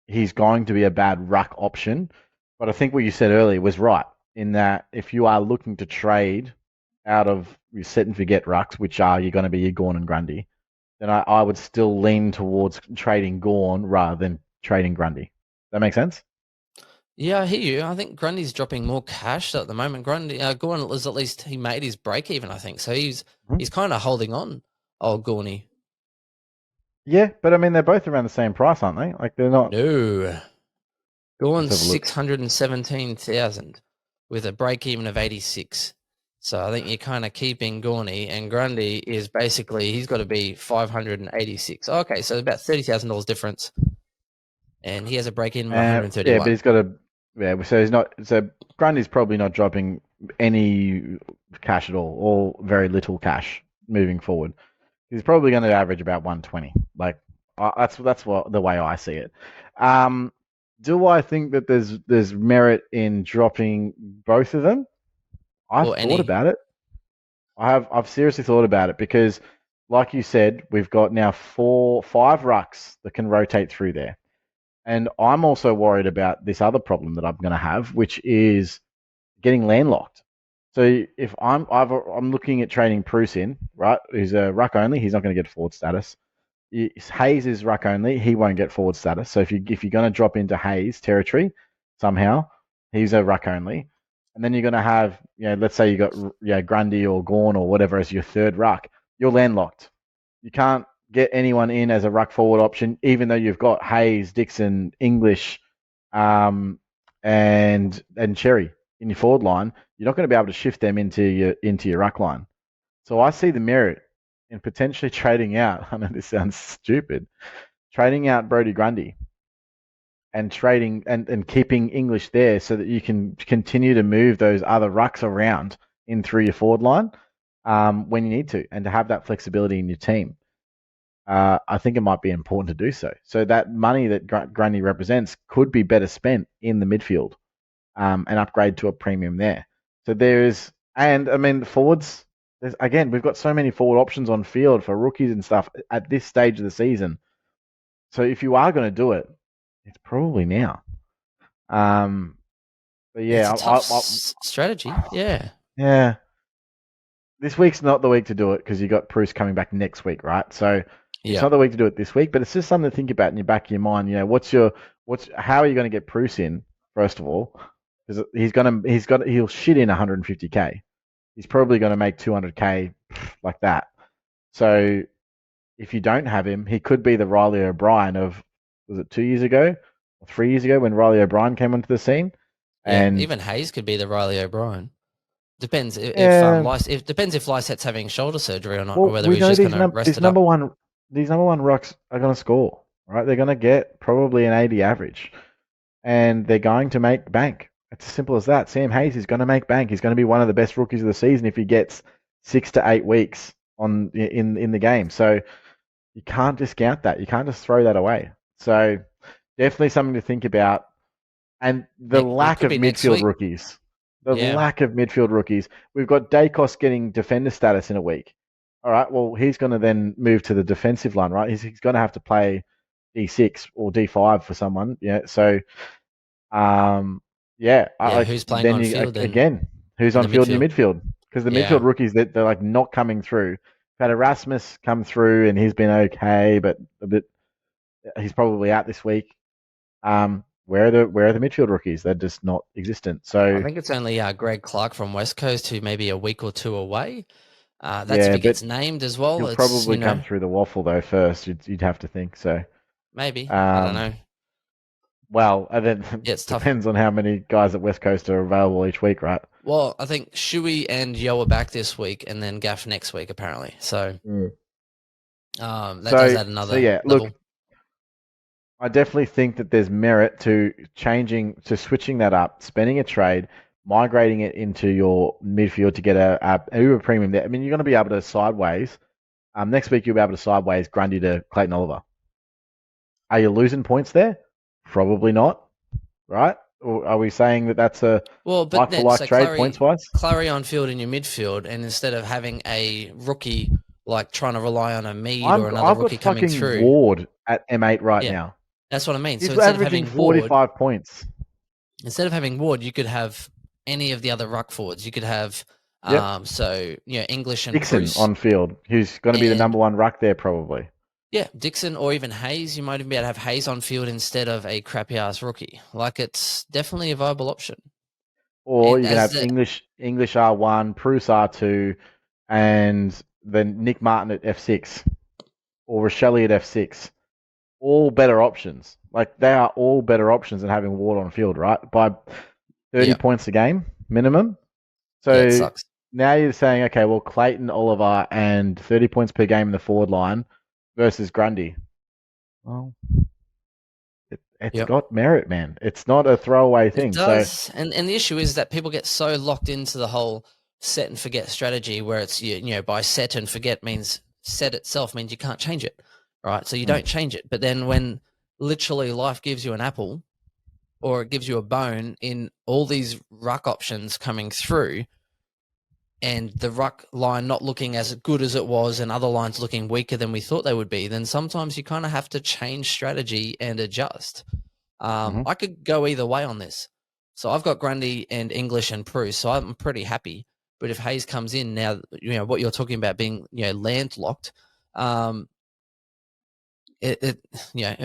he's going to be a bad ruck option, but I think what you said earlier was right in that if you are looking to trade out of your set and forget rucks, which are you're going to be your Gawn and Grundy, then I would still lean towards trading Gawn rather than trading Grundy. That make sense? Yeah, I hear you. I think Grundy's dropping more cash at the moment. Grundy, Gawn was at least he made his break even, I think. So he's kind of holding on, old Gawny. Yeah, but I mean they're both around the same price, aren't they? Like they're not. No, Gawn's 617,000 with a break even of 86. So I think you're kind of keeping Gawny, and Grundy is basically he's got to be 586. Okay, so about $30,000 difference, and he has a break even of 131. Yeah, but he's got a. Yeah, so he's not. So Grundy's probably not dropping any cash at all, or very little cash moving forward. He's probably going to average about 120. Like that's what the way I see it. Do I think that there's merit in dropping both of them? I've thought about it. I've seriously thought about it because, like you said, we've got now 5 rucks that can rotate through there. And I'm also worried about this other problem that I'm going to have, which is getting landlocked. So if I'm looking at trading Bruce in, right? He's a ruck only. He's not going to get forward status. Hayes is ruck only. He won't get forward status. So if you're going to drop into Hayes territory somehow, he's a ruck only. And then you're going to have, let's say you got Grundy or Gawn or whatever as your third ruck. You're landlocked. You can't get anyone in as a ruck forward option, even though you've got Hayes, Dixon, English, and Cherry in your forward line, you're not going to be able to shift them into your ruck line. So I see the merit in potentially trading out. I know this sounds stupid, trading out Brodie Grundy and trading and keeping English there so that you can continue to move those other rucks around in through your forward line when you need to, and to have that flexibility in your team. I think it might be important to do so. So that money that Grundy represents could be better spent in the midfield and upgrade to a premium there. So and I mean, the forwards, again, we've got so many forward options on field for rookies and stuff at this stage of the season. So if you are going to do it, it's probably now. But yeah, It's a tough strategy. Yeah. Yeah. This week's not the week to do it because you got Bruce coming back next week, right? So it's not the week to do it this week, but it's just something to think about in your back of your mind. You know, how are you going to get Bruce in first of all? Because he'll shit in 150k. He's probably going to make 200k like that. So if you don't have him, he could be the Riley O'Brien of, was it 2 years ago or 3 years ago when Riley O'Brien came onto the scene? And even Hayes could be the Riley O'Brien. Depends if Lycett's having shoulder surgery or not, or whether he's just going to rest it up. These number one rucks are going to score, right? They're going to get probably an 80 average, and they're going to make bank. It's as simple as that. Sam Hayes is going to make bank. He's going to be one of the best rookies of the season if he gets 6 to 8 weeks in the game. So you can't discount that. You can't just throw that away. So definitely something to think about. And the lack of midfield rookies. Lack of midfield rookies. We've got Dacos getting defender status in a week. All right, well, he's going to then move to the defensive line, right? He's going to have to play D6 or D5 for someone. Yeah, so, who's playing on field again? Who's on field in the midfield? Because the midfield rookies, they're like not coming through. We've had Erasmus come through, and he's been okay, but he's probably out this week. Where are the midfield rookies? They're just not existent. So I think it's only Greg Clark from West Coast, who may be a week or two away. That's if he gets named as well. He'll probably come through the waffle though first. You'd have to think so. Maybe I don't know. Well, and then it depends on how many guys at West Coast are available each week, right? Well, I think Shuey and Yo are back this week, and then Gaff next week apparently. So does add another level. Look, I definitely think that there's merit to switching that up, spending a trade, migrating it into your midfield to get a uber premium there. I mean, you're going to be able to sideways. Next week, you'll be able to sideways Grundy to Clayton Oliver. Are you losing points there? Probably not, right? Or are we saying that that's a like-for-like trade points-wise? Clarry on field in your midfield, and instead of having a rookie like trying to rely on a Mead or another rookie coming through. I've got Ward at M8 right now. That's what I mean. He's averaging 45 points. Instead of having Ward, you could have any of the other ruck forwards. You could have English and Dixon Bruce on field, who's going to be the number one ruck there probably. Yeah, Dixon or even Hayes. You might even be able to have Hayes on field instead of a crappy ass rookie. Like, it's definitely a viable option. Or you can have English R1, Bruce R2, and then Nick Martin at F6, or Rochelle at F6. All better options. Like, they are all better options than having Ward on field, right? By 30 points a game minimum. So it sucks. Now you're saying, okay, well, Clayton, Oliver, and 30 points per game in the forward line versus Grundy. Well, it's got merit, man. It's not a throwaway thing. It does. So, and the issue is that people get so locked into the whole set and forget strategy, where it's by set and forget means set itself means you can't change it. Right, so you don't change it. But then when literally life gives you an apple or it gives you a bone in all these ruck options coming through and the ruck line not looking as good as it was and other lines looking weaker than we thought they would be, then sometimes you kind of have to change strategy and adjust. I could go either way on this. So I've got Grundy and English and Bruce, so I'm pretty happy. But if Hayes comes in now, what you're talking about being landlocked, it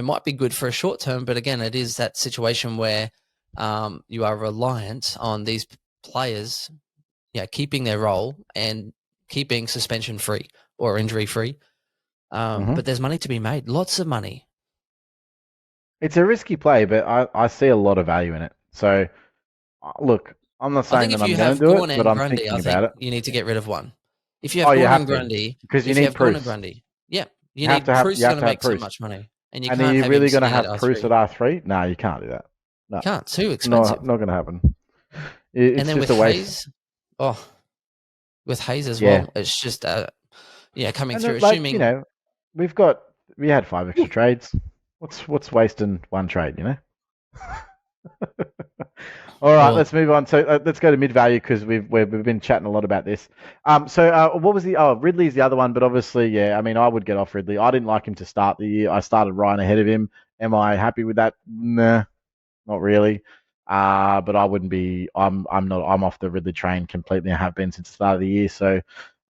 might be good for a short term, but again, it is that situation where you are reliant on these players, keeping their role and keeping suspension free or injury free. But there's money to be made, lots of money. It's a risky play, but I see a lot of value in it. So, look, I'm not I saying think that if I'm you going have to do it, Gawn but and I'm Grundy, I thinking about think it. you need to get rid of one. If you Oh, have you Gawn have and to, Grundy, because you if you need have Gawn and Bruce. Grundy, yeah, you You have need to have Bruce you is have going to to have make so Bruce. much money, and you And are can't you have him really going to sitting at have Bruce at R3. R3? No, you can't do that. No, Can't, too no, expensive. not going to happen. And It's then with just a waste. Hayes, oh, with Hayes as Yeah, well, it's just coming and through. like Assuming we've got we had 5 extra trades. What's wasting one trade? All right, well, let's move on. So let's go to mid value because we've been chatting a lot about this. What was the Ridley's the other one, but obviously, yeah, I mean, I would get off Ridley. I didn't like him to start the year. I started Ryan ahead of him. Am I happy with that? Nah, not really. But I wouldn't be. I'm not. I'm off the Ridley train completely. I have been since the start of the year, so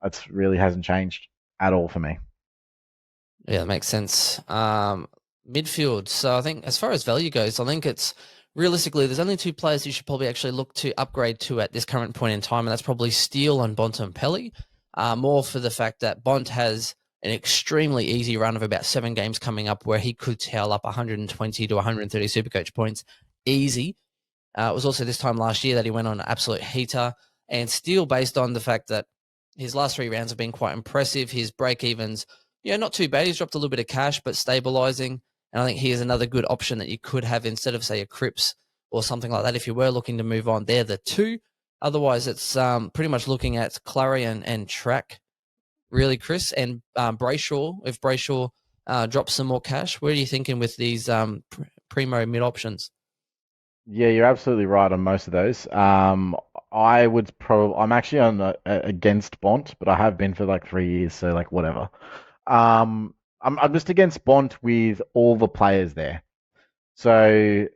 that's really hasn't changed at all for me. yeah, that makes sense. Midfield. So I think as far as value goes, I think it's realistically there's only two players you should probably actually look to upgrade to at this current point in time, and that's probably Steele and Bontempelli. More for the fact that Bont has an extremely easy run of about 7 games coming up where he could tail up 120 to 130 Supercoach points easy. It was also this time last year that he went on an absolute heater, and Steele, based on the fact that his last 3 rounds have been quite impressive. His break evens, not too bad. He's dropped a little bit of cash, but stabilizing. And I think he is another good option that you could have instead of, say, a Cripps or something like that. If you were looking to move on, they're the two. Otherwise, it's pretty much looking at Clarry and Trac, really, Chris, and Brayshaw. If Brayshaw drops some more cash, where are you thinking with these primo mid options? Yeah, you're absolutely right on most of those. I would probably. I'm actually on against Bont, but I have been for like 3 years, so like whatever. I'm just against Bont with all the players there. So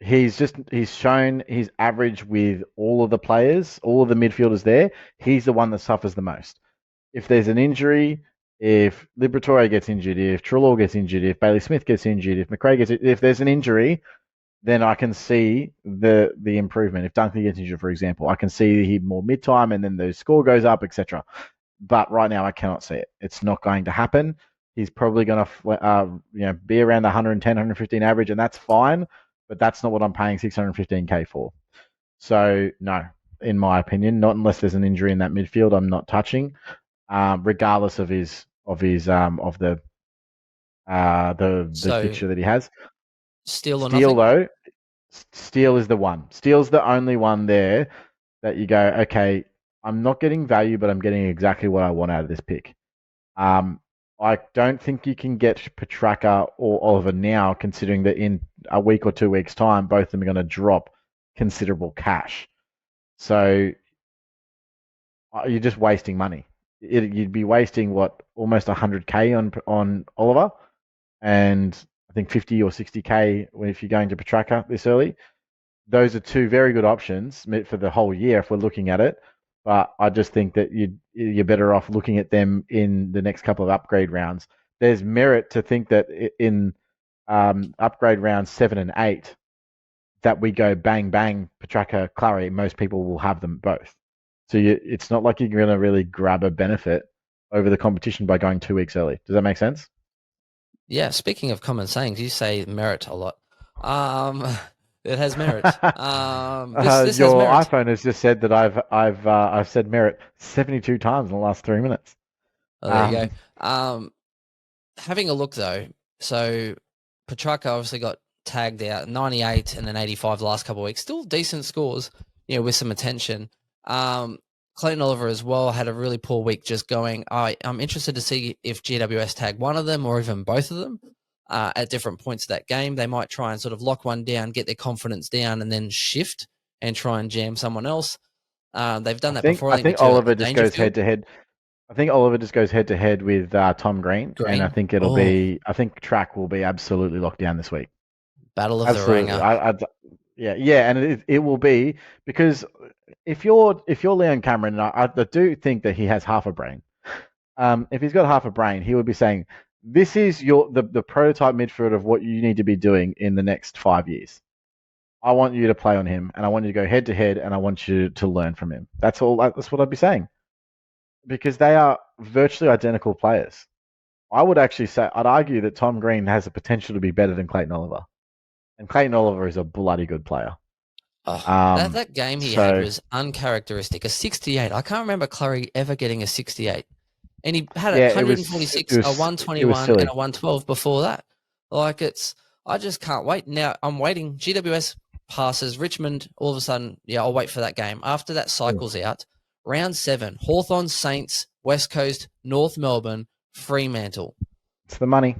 he's shown his average with all of the players, all of the midfielders there. He's the one that suffers the most. If there's an injury, if Liberatore gets injured, if Trelaw gets injured, if Bailey Smith gets injured, if McRae gets, if there's an injury, then I can see the improvement. If Dunkley gets injured, for example, I can see him more mid time, and then the score goes up, etc. But right now, I cannot see it. It's not going to happen. He's probably going to be around the 110, 115 average, and that's fine. But that's not what I'm paying 615k for. So no, in my opinion, not unless there's an injury in that midfield, I'm not touching, regardless of the So fixture that he has. Steele or Steele nothing? though, Steele is the one. Steele's the only one there that you go, okay, I'm not getting value, but I'm getting exactly what I want out of this pick. Um, I don't think you can get Petraka or Oliver now, considering that in a week or 2 weeks' time, both of them are going to drop considerable cash. So you're just wasting money. You'd be wasting almost 100k on Oliver, and I think 50 or 60k if you're going to Petraka this early. Those are two very good options for the whole year if we're looking at it. But I just think that you're better off looking at them in the next couple of upgrade rounds. There's merit to think that in upgrade rounds 7 and 8 that we go bang bang Petraka Clarry. Most people will have them both. So it's not like you're going to really grab a benefit over the competition by going 2 weeks early. Does that make sense? Yeah, speaking of common sayings, you say merit a lot. Um, it has merit. This has Your merit. iPhone has just said that I've said merit 72 times in the last 3 minutes. Oh, there you go. Um, Having a look though, so Petrarca obviously got tagged out 98 and then 85 the last couple of weeks. Still decent scores, with some attention. Clayton Oliver as well had a really poor week just going. I'm interested to see if GWS tag one of them or even both of them at different points of that game. They might try and sort of lock one down, get their confidence down, and then shift and try and jam someone else. They've done I that think before. I I think we think do Oliver at just goes head Dangerfield. to head. I think Oliver just goes head to head with Tom Green, and I Green. think it'll Oh, be. I think Track will be absolutely locked down this week. Battle of the Absolutely. Ringer. Yeah, and it will be because if you're Leon Cameron, and I do think that he has half a brain. If he's got half a brain, he would be saying, "This is the prototype midfield of what you need to be doing in the next 5 years. I want you to play on him, and I want you to go head to head, and I want you to learn from him." That's all. That's what I'd be saying because they are virtually identical players. I would actually say I'd argue that Tom Green has the potential to be better than Clayton Oliver, and Clayton Oliver is a bloody good player. Oh, that game he had So was uncharacteristic. A 68. I can't remember Clarry ever getting a 68. And he had a yeah, it $146, a was 121, and silly. a 112 before that. I just can't wait. Now I'm waiting. GWS passes Richmond. All of a sudden, I'll wait for that game. After that cycle's out, round 7, Hawthorn, Saints, West Coast, North Melbourne, Fremantle. It's the money.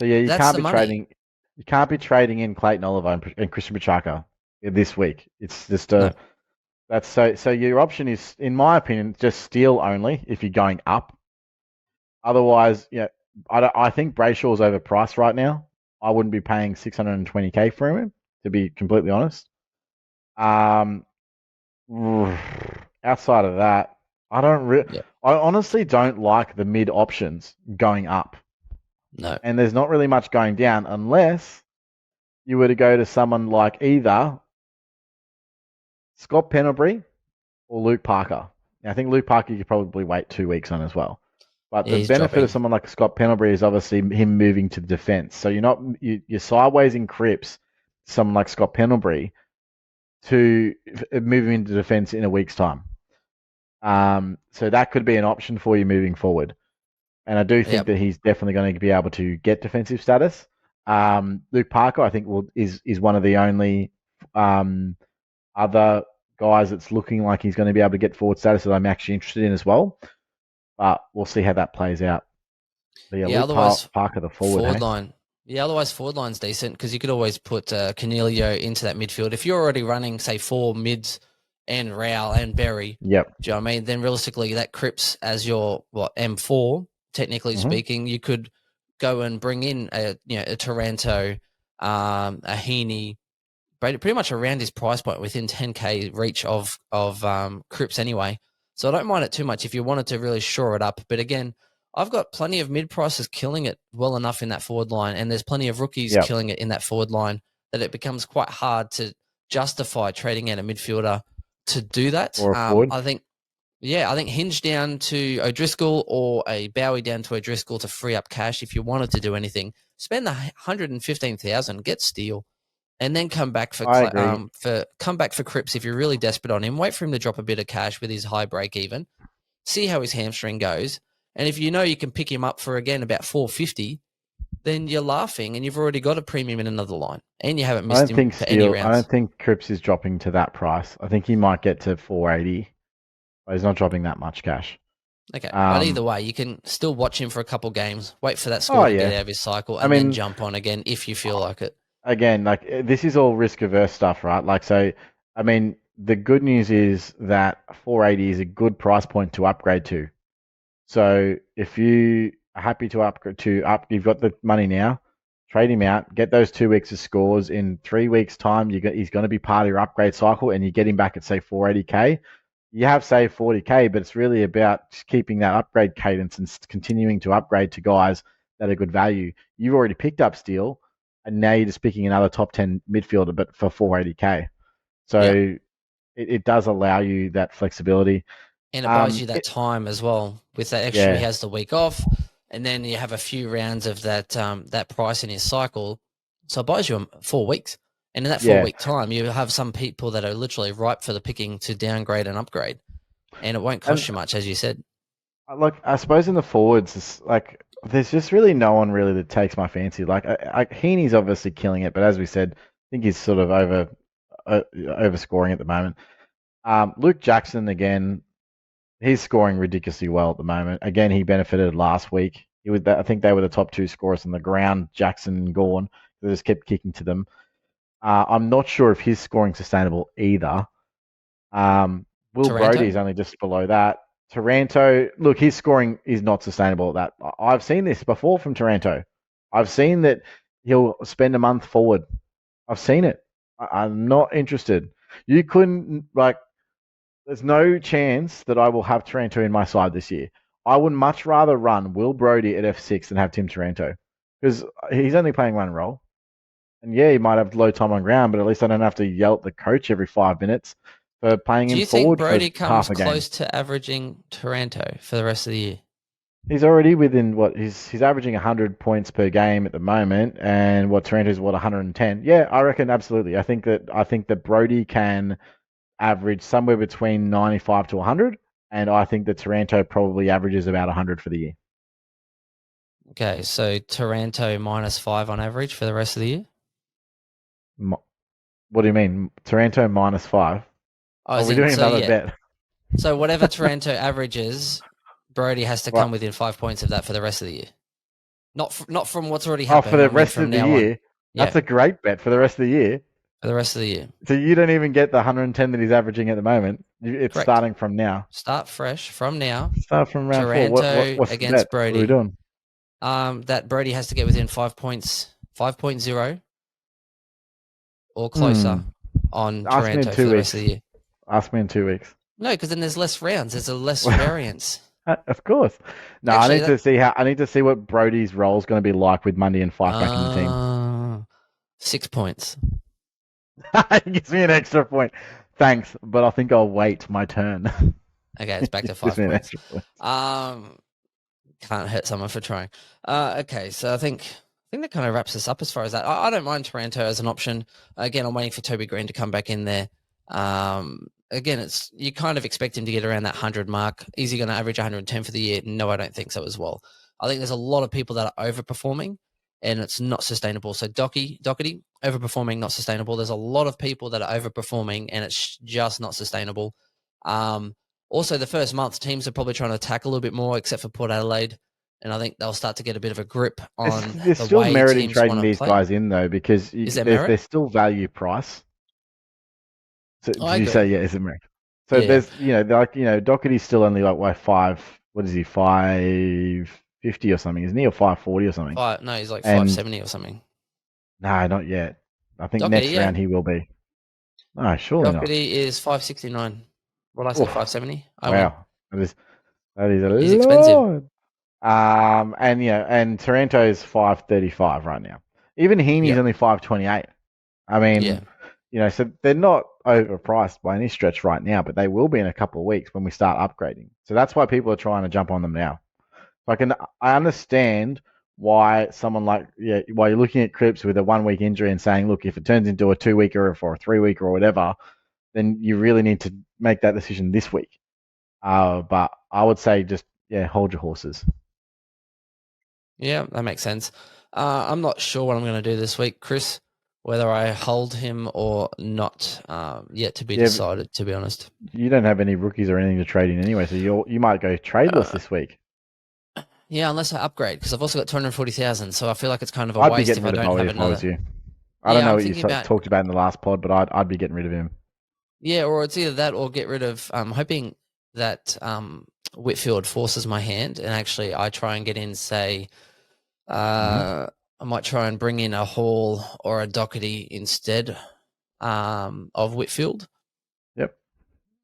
So yeah, That's the money. You can't be trading in Clayton Oliver and Christian Petrarca this week. It's just No. that's so your option is, in my opinion, just Steele only if you're going up. Otherwise, I think Brayshaw's overpriced right now. I wouldn't be paying 620K for him, to be completely honest. Um, outside of that, I honestly don't like the mid options going up. No. And there's not really much going down unless you were to go to someone like either Scott Pendlebury or Luke Parker. Now, I think Luke Parker you could probably wait 2 weeks on as well. But the He's benefit dropping. of someone like Scott Pendlebury is obviously him moving to the defence. So you're sideways in Cripps, someone like Scott Pendlebury, to move him into defence in a week's time. So that could be an option for you moving forward. And I do think that he's definitely going to be able to get defensive status. Luke Parker, I think, is one of the only other guys that's looking like he's going to be able to get forward status that I'm actually interested in as well. But we'll see how that plays out. But Luke otherwise, Parker, the forward line. Yeah, otherwise forward line's decent because you could always put Cornelio into that midfield. If you're already running, say, 4 mids and Rowell and Berry, yep. Do you know what I mean? Then realistically, that Cripps as your M4, technically speaking, you could go and bring in a Taranto, a Heeney, pretty much around his price point within 10K reach of Cripps anyway. So I don't mind it too much if you wanted to really shore it up. But again, I've got plenty of mid prices killing it well enough in that forward line, and there's plenty of rookies killing it in that forward line that it becomes quite hard to justify trading out a midfielder to do that. Or a forward. I think Hinge down to O'Driscoll or a Bowie down to O'Driscoll to free up cash if you wanted to do anything. Spend the 115,000, get Steele, and then come back for Cripps if you're really desperate on him. Wait for him to drop a bit of cash with his high break even. See how his hamstring goes. And if you know you can pick him up for, again, about 450, then you're laughing and you've already got a premium in another line and you haven't missed him for any rounds. I don't think Cripps is dropping to that price. I think he might get to 480, but he's not dropping that much cash. Okay, but either way, you can still watch him for a couple games, wait for that score to get out of his cycle, and then jump on again if you feel like it. Again, this is all risk-averse stuff, right? The good news is that 480 is a good price point to upgrade to. So if you are happy to upgrade you've got the money now, trade him out, get those 2 weeks of scores. In 3 weeks' time, he's going to be part of your upgrade cycle, and you get him back at, say, 480K. You have saved 40K, but it's really about just keeping that upgrade cadence and continuing to upgrade to guys that are good value. You've already picked up Steele, and now you're just picking another top 10 midfielder, but for 480K. So it does allow you that flexibility. And it buys you that time as well. With that extra, he has the week off, and then you have a few rounds of that price in his cycle. So it buys you 4 weeks. And in that 4-week time, you have some people that are literally ripe for the picking to downgrade and upgrade. And it won't cost you much, as you said. Look, I suppose in the forwards, there's just really no one really that takes my fancy. Heeney's obviously killing it, but as we said, I think he's sort of overscoring at the moment. Luke Jackson, again, he's scoring ridiculously well at the moment. Again, he benefited last week. I think they were the top 2 scorers on the ground, Jackson and Gawn. They just kept kicking to them. I'm not sure if his scoring sustainable either. Will Brodie is only just below that. Taranto, look, his scoring is not sustainable at that. I've seen this before from Taranto. I've seen that he'll spend a month forward. I've seen it. I'm not interested. You couldn't, there's no chance that I will have Taranto in my side this year. I would much rather run Will Brodie at F6 than have Tim Taranto because he's only playing one role. And he might have low time on ground, but at least I don't have to yell at the coach every 5 minutes for playing him forward. Do you think Brodie comes close to averaging Taranto for the rest of the year? He's already within what he's averaging 100 points per game at the moment, and what Taranto's 110. Yeah, I reckon absolutely. I think that Brody can average somewhere between 95 to 100, and I think that Taranto probably averages about 100 for the year. Okay, so Taranto -5 on average for the rest of the year. What do you mean? Taranto -5? Oh, Are as we in, doing so another yeah. bet? So whatever Taranto averages, Brody has to Right. come within 5 points of that for the rest of the year. Not from what's already Oh, for happened. the I mean rest from of the now on. year? Yeah, That's a great bet for the rest of the year. for the rest of the year. So you don't even get the 110 that he's averaging at the moment. It's Correct. starting from now. Start fresh from now. Start from round four. Taranto What's the bet? against What are we Brody. doing? That Brody has to get within 5 points, 5.0 or Hmm. closer on Ask me in Taranto for two the rest of weeks. the year. Ask me in 2 weeks. No, because then there's less rounds. There's a less variance. Of course. No, I Actually, need to see how. I need to see what Brody's role is going to be like with Mundy and Fife back in the team. 6 points. It gives me an extra point. Thanks, but I think I'll wait my turn. Okay, it's back to It gives 5 me an points. extra point. Can't hurt someone for trying. Okay, so I think that kind of wraps us up as far as that. I don't mind Taranto as an option. Again, I'm waiting for Toby Green to come back in there. Again, it's you kind of expect him to get around that 100 mark. Is he going to average 110 for the year? No, I don't think so as well. I think there's a lot of people that are overperforming, and it's not sustainable. So Docherty, overperforming, not sustainable. There's a lot of people that are overperforming, and it's just not sustainable. Also, the first month, teams are probably trying to attack a little bit more, except for Port Adelaide. And I think they'll start to get a bit of a grip on There's the still way merit in teams trading want to these play. guys in though, because Is there merit? there's still value price. So I did you agree. say yeah? Is it merit? So Yeah. there's Docherty's still only like what five? What is he 550 or something? Isn't he, or 540 or something? No, he's like And 570 or something. no, not yet. I think Docherty, next yeah. round he will be. No, surely not. Docherty is 569. What did I say, Oof, 570? I win. wow, that is a He's expensive. lot. And Taranto is 535 right now. Even Heeney's Yep. only 528. I Yeah. mean, so they're not overpriced by any stretch right now, but they will be in a couple of weeks when we start upgrading. So that's why people are trying to jump on them now. So I understand why why you're looking at Cripps with a 1 week injury and saying, look, if it turns into a 2 weeker or a 3 weeker or whatever, then you really need to make that decision this week. But I would say just hold your horses. Yeah, that makes sense. I'm not sure what I'm going to do this week, Chris, whether I hold him or not, yet to be decided, to be honest. You don't have any rookies or anything to trade in anyway, so you might go tradeless this week. Yeah, unless I upgrade, because I've also got 240,000, so I feel like it's kind of a I'd be waste getting if I rid of don't Bowie have if I was another. you. I don't know I'm what you thinking about talked about in the last pod, but I'd be getting rid of him. yeah, or it's either that or get rid of. I'm hoping that Whitfield forces my hand, and actually I try and get in. Say, I might try and bring in a Hall or a Docherty instead of Whitfield. Yep,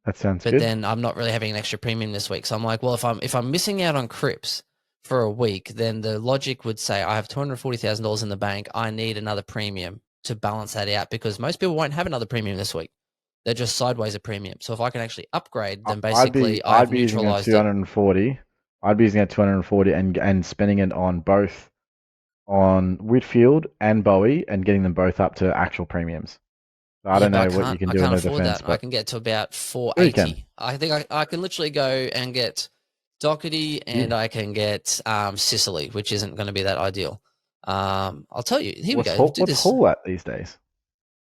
that sounds But good. then I'm not really having an extra premium this week, so I'm like, well, if I'm missing out on Cripps for a week, then the logic would say I have $240,000 in the bank. I need another premium to balance that out because most people won't have another premium this week. They're just sideways a premium. So if I can actually upgrade, then basically I'd I've be using a neutralized it. 240. I'd be using a 240 and spending it on both on Whitfield and Bowie and getting them both up to actual premiums. So I Yeah, don't but know what you can I do in can't the afford defense, that. I but can get to about sure you can. 480. I think I can literally go and get Docherty and Yeah. I can get Sicily, which isn't going to be that ideal. I'll tell you. Here we What's go. Do this. Hall at these days?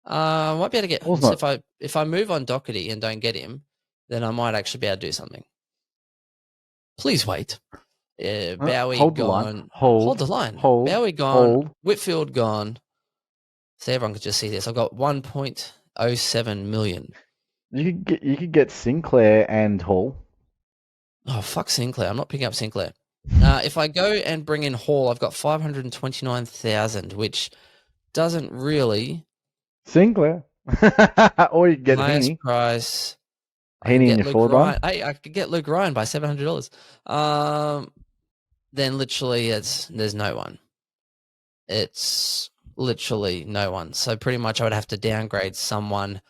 I might be able to get Hall's so not. if I move on Docherty and don't get him, then I might actually be able to do something. Please wait. Bowie Hold the line. gone. Hold Hold. the line. Hold. Bowie gone. Hold. Whitfield gone. So everyone could just see this. I've got 1.07 million. You could get Sinclair and Hall. Oh, fuck Sinclair. I'm not picking up Sinclair. If I go and bring in Hall, I've got 529,000, which doesn't really. Sinclair. Or you can get Highest Heeney. price. I can Heeney in get your Luke forward Ryan. line. Hey, I could get Luke Ryan by $700. Then literally there's no one. It's literally no one. So pretty much I would have to downgrade someone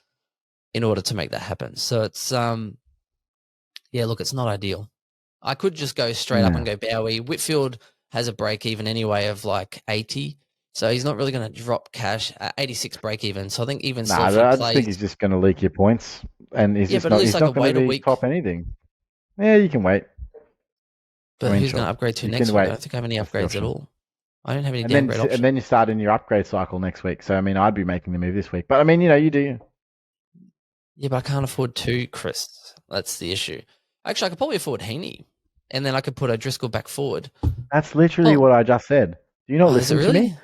in order to make that happen. So it's yeah, look, it's not ideal. I could just go straight up and go Bowie. Whitfield has a break even anyway of like 80. So he's not really going to drop cash at 86 break even. So I think even still, if he I plays, think he's just going to leak your points, and he's just but not. at least He's I not could going wait to a be week. top anything. Yeah, you can wait. But who's going to upgrade to next week? I don't think I have any upgrades at all. I don't have any downgrade options. And then you start in your upgrade cycle next week. So I mean, I'd be making the move this week. But I mean, you do. Yeah, but I can't afford 2, Chris. That's the issue. Actually, I could probably afford Heeney, and then I could put O'Driscoll back forward. That's literally what I just said. Do you not listen to me?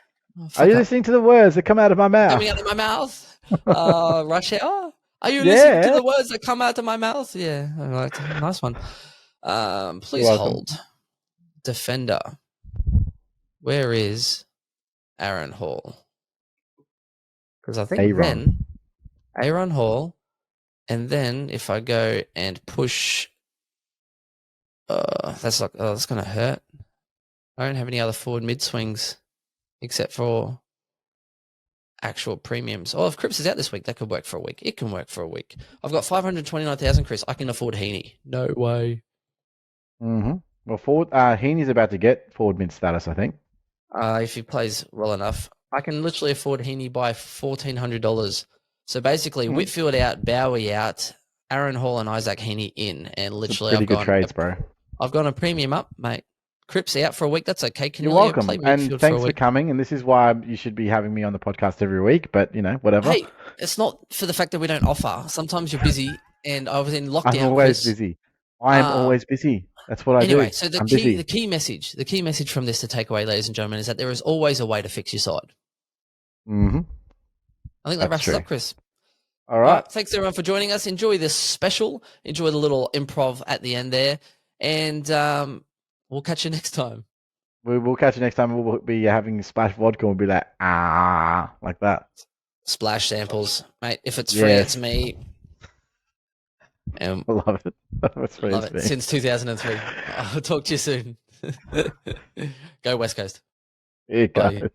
Are you listening to the words that come out of my mouth? Coming out of my mouth? Rush hour? Are you listening to the words that come out of my mouth? Yeah. Nice one. Please hold. Defender. Where is Aaron Hall? Because I think Aaron Hall, and then if I go and push, that's going to hurt. I don't have any other forward mid swings except for actual premiums. Oh, if Cripps is out this week, that could work for a week. It can work for a week. I've got 529,000, Chris. I can afford Heeney. No way. Mm-hmm. Well, forward Heeney's about to get forward mid status, I think. If he plays well enough, I can literally afford Heeney by $1,400. So basically, Whitfield out, Bowie out, Aaron Hall and Isaac Heeney in, and literally good trades, bro. I've gone a premium up, mate. Cripps out for a week. That's okay. You're welcome. And thanks for coming. And this is why you should be having me on the podcast every week. But whatever. Hey, it's not for the fact that we don't offer. Sometimes you're busy, and I was in lockdown. I'm always busy. I am always busy. That's what I do. Anyway, so the key message from this to take away, ladies and gentlemen, is that there is always a way to fix your side. Mm-hmm. I think that wraps it up, Chris. All right. Thanks everyone for joining us. Enjoy this special. Enjoy the little improv at the end there, and we'll catch you next time. We'll catch you next time. We'll be having splash vodka and we'll be like like that. Splash samples, mate. If it's free, it's me. I love it. Love it. Since 2003. I'll talk to you soon. Go West Coast. Here it goes.